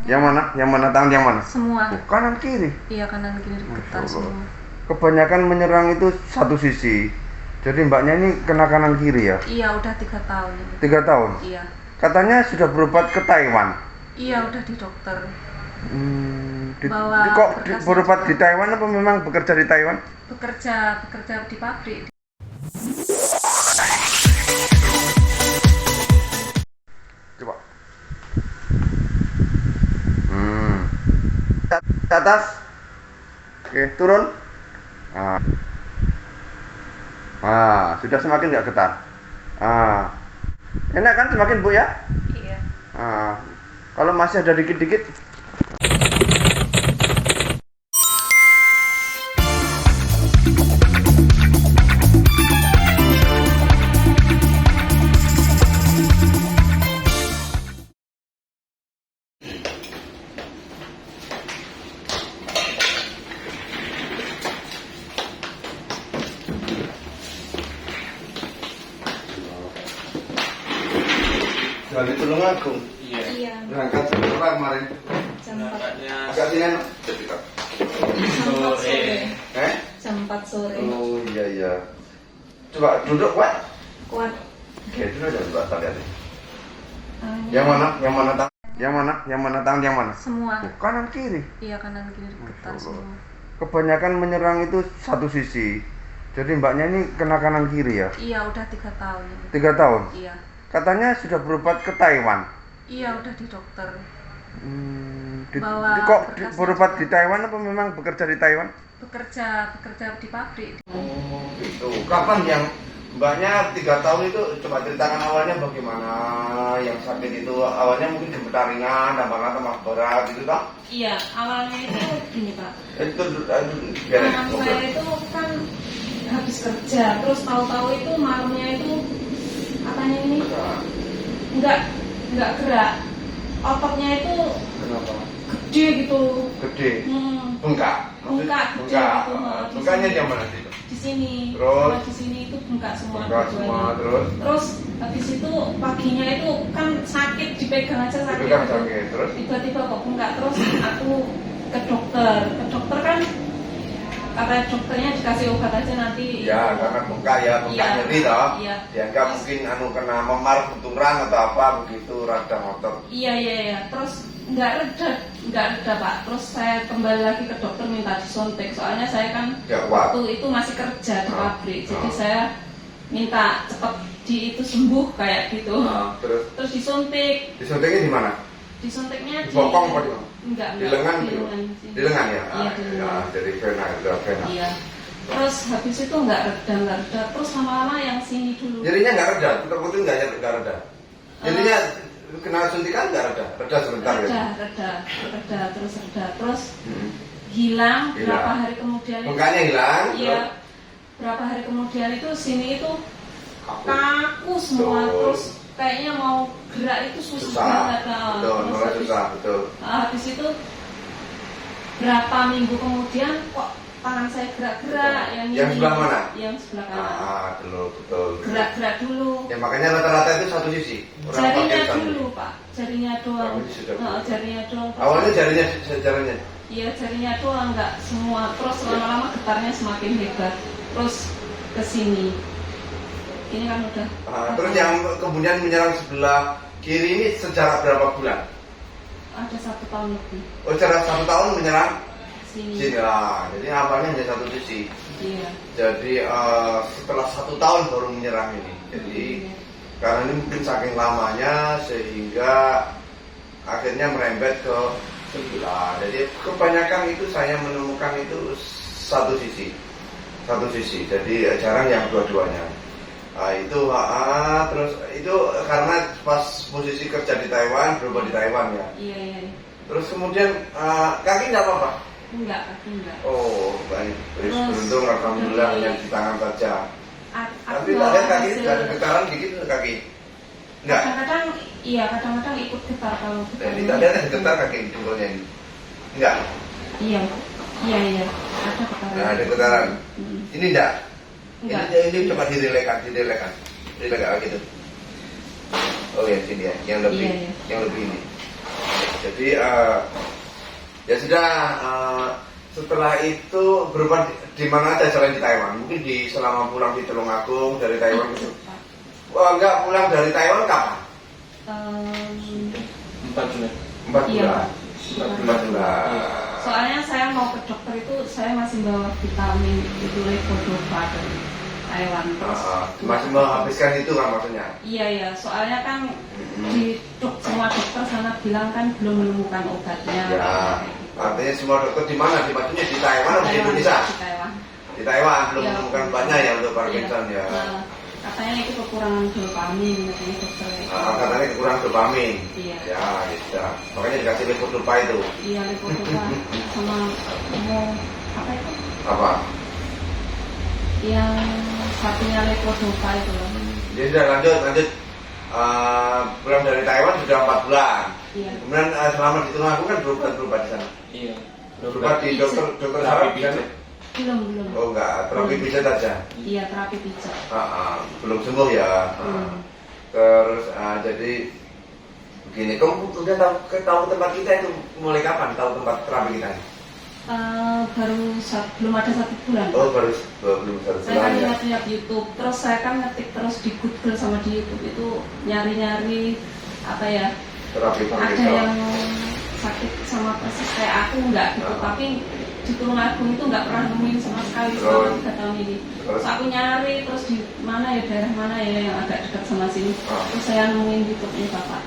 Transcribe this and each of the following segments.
Yang mana? Yang mana? Tangan yang mana? Semua. Oh, kanan kiri. Iya, kanan kiri getar semua. Kebanyakan menyerang itu satu sisi. Jadi mbaknya ini kena kanan kiri ya? Iya, udah 3 tahun ini. 3 tahun? Iya. Katanya sudah berobat ke Taiwan. Iya, udah di dokter. Kok berobat di Taiwan apa memang bekerja di Taiwan? Bekerja di pabrik. Coba. Ke atas. Oke, turun. Sudah semakin nggak getar. Enak kan semakin Bu ya? Iya. Kalau masih ada dikit-dikit. Dari Tulungagung. Iya. Berangkat sekolah kemarin. Jam 4. Agak sini sore. Eh? Jam 4 sore. Oh iya. Coba duduk kuat. Kuat. Oke, duduk aja Mbak lihat. Yang mana? Yang mana tangan? Yang mana? Yang mana tangan yang mana? Semua. Oh, kanan kiri. Iya, kanan kiri getar semua. Kebanyakan menyerang itu satu sisi. Jadi mbaknya ini kena kanan kiri ya? Iya, udah 3 tahun ini. 3 tahun? Iya. Katanya sudah berobat ke Taiwan. Iya, udah di dokter. Kok berobat di Taiwan apa memang bekerja di Taiwan? Bekerja di pabrik. Oh gitu. Kapan yang mbaknya 3 tahun itu coba ceritakan awalnya bagaimana yang sakit itu awalnya mungkin gemetar ringan, tambah berat gitu toh? Iya, awalnya itu gini Pak. Itu Saya itu kan habis kerja, terus tahu-tahu itu malamnya itu katanya ini nggak gerak, ototnya itu kenapa? gede gitu. Gede. Bengkak. Bengkak gede gitu. Bengkaknya di mana sih? Di sini. Terus? Kalau di sini itu bengkak semua. Bengkak semua terus? Terus habis itu paginya itu kan sakit, dipegang aja sakit. Dipegang sakit terus? Tiba-tiba kok bengkak, terus aku ke dokter. Ke dokter kan kata dokternya dikasih obat aja nanti. Ya, karena bengkak nyeri toh. Iya. Dianggap mungkin kena memar benturan atau apa begitu radang otot. Iya. Terus nggak reda Pak. Terus saya kembali lagi ke dokter minta disuntik. Soalnya saya kan waktu itu masih kerja di pabrik. Jadi saya minta cepat itu sembuh kayak gitu. Terus disuntik. Disuntiknya di mana? Disuntiknya di bokong apa di mana? Enggak. Di lengan gitu. Di lengan ya? Iya, di lengan. Dari vena. Iya. Terus habis itu nggak reda. Terus lama-lama yang sini dulu. Jadinya nggak reda, putar-putar nggak reda. Jadinya kena suntikan nggak reda sebentar ya? Reda. Terus hilang. Berapa hari kemudian itu? Bengkaknya hilang. Iya. Berapa hari kemudian itu sini itu kaku semua. Terus kayaknya mau gerak itu susah banget. Betul. Habis itu berapa minggu kemudian kok tangan saya gerak-gerak yang sebelah mana? Yang sebelah kanan. Betul. Gerak dulu. Ya makanya rata-rata itu satu sisi. Jarinya dulu Pak, jarinya doang. Jarinya doang. Awalnya jarinya. Iya, jarinya doang, nggak semua. Terus lama-lama getarnya semakin hebat. Terus ke sini. Ini kan udah. Terus yang kemudian menyerang sebelah kiri ini sejarah berapa bulan? Ada 1 tahun lebih. Oh, sejarah 1 tahun menyerang Sini. lah. Jadi awalnya hanya satu sisi. Iya. Jadi setelah 1 tahun baru menyerang ini. Jadi karena ini mungkin saking lamanya sehingga akhirnya merembet ke sebelah. Jadi kebanyakan itu saya menemukan itu satu sisi. Jadi jarang yang dua-duanya. Terus itu karena pas posisi kerja di Taiwan, berubah di Taiwan ya. Iya. Terus kemudian kaki nggak apa-apa? Enggak, kaki enggak. Oh, baik. Beruntung alhamdulillah hanya di tangan saja. Tapi Aku ada kaki ada getaran dikit kaki. Enggak. Kadang-kadang ikut getar kalau getar. Jadi tadi ada getar kaki jempolnya ini. Enggak. Iya. Ada getaran. Ada getaran. Ini enggak. Enggak. Ini coba direlakan gitu. Oh ya sini ya, yang lebih ini. Jadi ya sudah, setelah itu berupa di mana aja selain di Taiwan? Mungkin selama pulang di Tulungagung dari Taiwan itu. Wah, enggak pulang dari Taiwan kapan? 4 bulan. 4 Iya, bulan. 4 bulan. Soalnya saya mau ke dokter itu saya masih bawa vitamin itu levodopa dari Taiwan terus. Masih menghabiskan itu kan maksudnya? Iya, soalnya kan di semua dokter sana bilang kan belum menemukan obatnya. Ya, artinya semua dokter di mana? Maksudnya di Taiwan atau di Indonesia? Di Taiwan. Di Taiwan belum Ya, menemukan obatnya ya untuk Parkinson iya. ya. Nah, katanya itu kekurangan dopamin katanya dokter. Katanya kekurangan dopamin. Iya. Ya, gitu. Makanya dikasih levodopa itu. Iya, levodopa sama mau apa itu? Apa? Yang satunya levodopa itu loh. Jadi sudah lanjut. Pulang dari Taiwan sudah 4 bulan. Iya. Kemudian selama di Tulungagung kan berubah di sana. Iya. Berubah di dokter Terapi saraf di pijat. sana? Belum. Oh enggak, terapi pijat aja. Iya, terapi pijat. Belum sembuh ya. Terus jadi begini, kamu udah tahu tempat kita itu mulai kapan? Tahu tempat terapi kita? Belum ada 1 bulan. Oh belum 1 Saya kan bulan ya. lihat YouTube, terus saya kan ngetik terus di Google sama di YouTube itu nyari-nyari apa ya? Terapi Ada Parkinson. yang sakit sama persis kayak aku enggak gitu, tapi di Tulungagung itu nggak pernah nemuin sama sekali selama 3 tahun ini. Terus aku nyari terus di mana ya, daerah mana ya yang agak dekat sama sini. Terus saya nemuin YouTube-nya Bapak.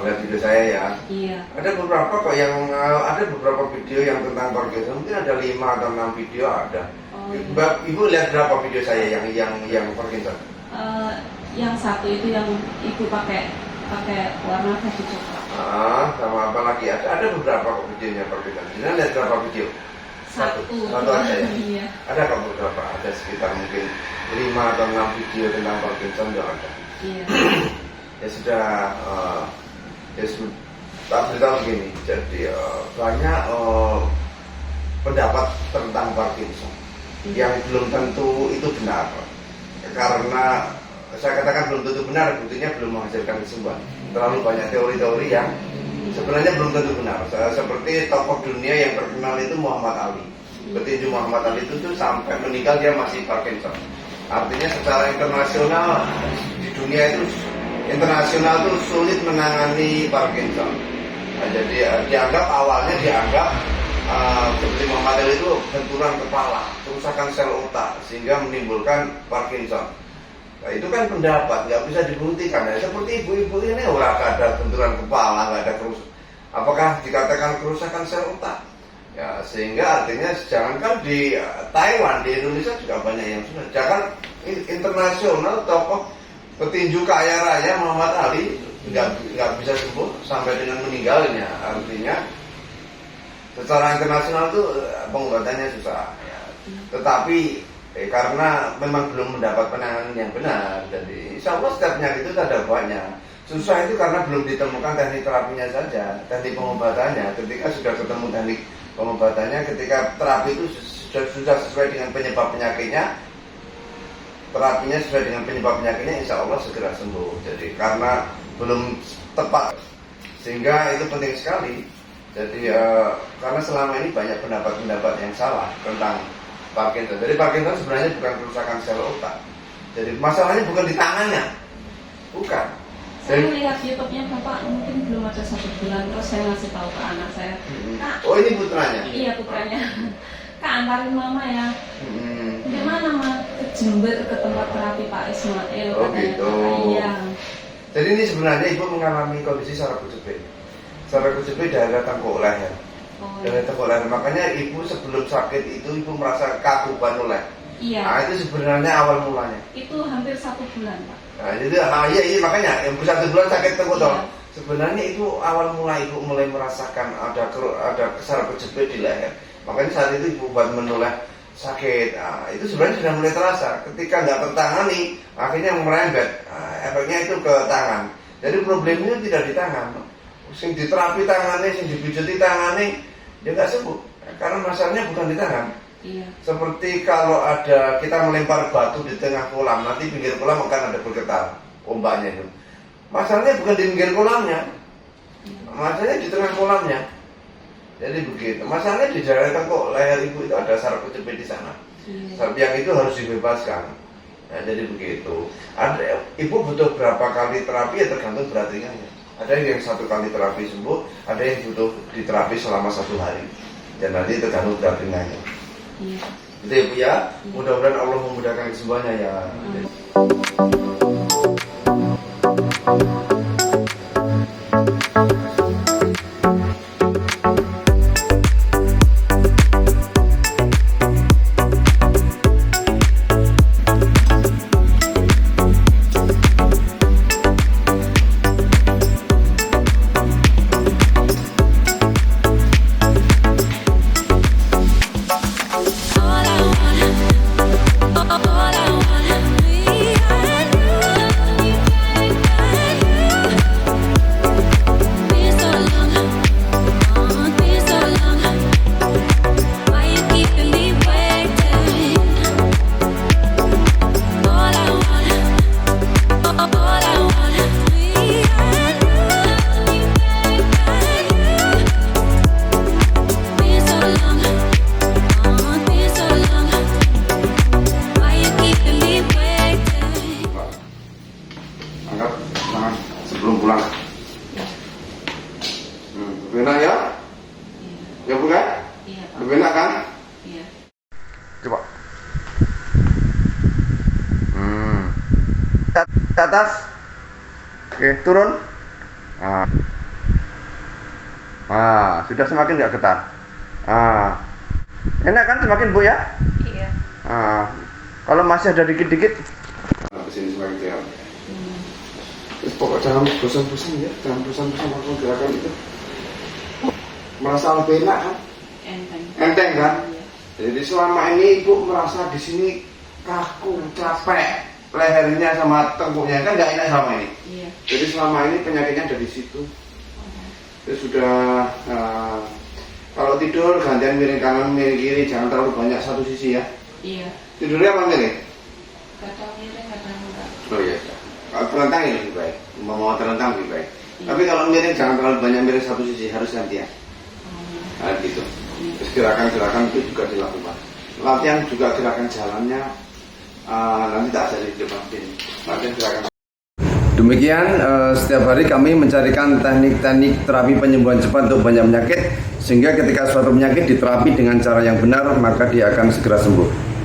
Lihat video saya ya. Iya. Ada beberapa video yang tentang Parkinson, mungkin ada 5 atau 6 video ada. Oh, iya. Mbak, Ibu lihat berapa video saya yang Parkinson? Yang satu itu yang ibu pakai warna baju coklat. Sama apa lagi? Ada beberapa videonya Parkinson. Jadi lihat berapa video? Satu aja ya. Iya. Ada kan beberapa? Ada sekitar mungkin 5 atau 6 video tentang Parkinson yang ada. Iya. Ya sudah, tak beritahu begini. Jadi banyak pendapat tentang Parkinson yang belum tentu itu benar. Karena saya katakan belum tentu benar, buktinya belum menghasilkan kesembuhan. Terlalu banyak teori-teori yang sebenarnya belum tentu benar. Seperti tokoh dunia yang terkenal itu Muhammad Ali. Petinju Muhammad Ali itu tuh sampai meninggal dia masih Parkinson. Artinya secara internasional di dunia itu internasional tuh sulit menangani Parkinson. Nah, jadi awalnya dianggap seperti Muhammad Ali itu benturan kepala, kerusakan sel otak sehingga menimbulkan Parkinson. Nah, itu kan pendapat, nggak bisa dibuktikan. Ya, seperti ibu-ibu ini orang ada benturan kepala, nggak ada kerusakan. Apakah dikatakan kerusakan sel otak? Ya, sehingga artinya jangankan di Taiwan, di Indonesia juga banyak yang sudah. Jangan internasional tokoh petinju kaya raya Muhammad Ali nggak bisa sembuh sampai dengan meninggalnya. Artinya secara internasional itu pengobatannya susah. Ya. Tetapi karena memang belum mendapat penanganan yang benar, jadi insya Allah setiap penyakit itu ada obatnya. Susah itu karena belum ditemukan teknik terapinya saja, teknik pengobatannya. Ketika sudah ketemu teknik pengobatannya, ketika terapi itu sudah sesuai dengan penyebab penyakitnya, terapinya sesuai dengan penyebab penyakitnya, insya Allah segera sembuh. Jadi karena belum tepat, sehingga itu penting sekali. Jadi karena selama ini banyak pendapat-pendapat yang salah tentang Parkinson. Jadi Parkinson sebenarnya bukan kerusakan sel otak. Jadi masalahnya bukan di tangannya, bukan. Saya melihat YouTube-nya Bapak mungkin belum ada 1 bulan, terus saya ngasih tahu ke anak saya. Kak, oh ini putranya? Iya putranya. Kak, antarin mama ya. Gimana mah ke Jember ke tempat terapi Pak Ismail? Oh katanya. gitu. Iya. Jadi ini sebenarnya ibu mengalami kondisi saraf kejepit. Saraf kejepit daerah tengkuk leher. Daerah tengkuk leher. Makanya ibu sebelum sakit itu ibu merasa kaku banuleh. Iya. Nah itu sebenarnya awal mulanya. Itu hampir 1 bulan Pak. Nah jadi iya makanya yang 1 bulan sakit tengkuk toh. Iya. Sebenarnya itu awal mula ibu mulai merasakan ada saraf kejepit di leher. Makanya saat itu ibu buat menoleh sakit. Nah, itu sebenarnya sudah mulai terasa. Ketika nggak tertangani, akhirnya merembet. Efeknya itu ke tangan. Jadi problemnya tidak di tangan. Sing diterapi tangannya, sing dipijuti tangannya, dia nggak sembuh. Karena masalahnya bukan di tangan. Iya. Seperti kalau ada kita melempar batu di tengah kolam, nanti pinggir kolam akan ada bergetar ombaknya itu. Masalahnya bukan di pinggir kolamnya, Masalahnya di tengah kolamnya. Jadi begitu. Masalahnya di daerah tengkuk leher ibu itu ada saraf kejepit di sana. Saraf yang itu harus dibebaskan. Nah, jadi begitu. Ada, ibu butuh berapa kali terapi ya tergantung berat ringannya. Ada yang 1 kali terapi sembuh, ada yang butuh diterapi selama 1 hari. Dan nanti tergantung berat ringannya. Iya. Gitu ya Bu ya. Mudah-mudahan Allah memudahkan kesembuhannya ya. Angkat tangan sebelum pulang. Lebih enak ya? Ya bukan? Iya, Pak. Lebih enak kan? Iya. Coba. Ke atas. Oke, turun. Sudah semakin nggak getar. Enak kan semakin Bu ya? Iya. Kalau masih ada dikit-dikit. Kesini semakin sehat. Pokok jangan bosan-bosan ya, jangan bosan-bosan waktu gerakan itu. Merasa lebih enak kan? Enteng kan? Iya. Jadi selama ini ibu merasa di sini kaku, capek, lehernya sama tengkuknya kan nggak enak selama ini. Iya. Jadi selama ini penyakitnya ada di situ. Terus sudah kalau tidur gantian miring kanan, miring kiri, jangan terlalu banyak satu sisi ya. Iya. Tidurnya apa miring? Kadang miring, kadang enggak. Oh iya. Kalau terlentang ini lebih baik, mau terlentang lebih baik. Tapi kalau miring jangan terlalu banyak miring satu sisi, harus gantian. Gitu. Terus gerakan-gerakan itu juga dilakukan. Latihan juga gerakan jalannya nanti tak ada di depan sini. Latihan gerakan. Demikian setiap hari kami mencarikan teknik-teknik terapi penyembuhan cepat untuk banyak penyakit, sehingga ketika suatu penyakit diterapi dengan cara yang benar maka dia akan segera sembuh.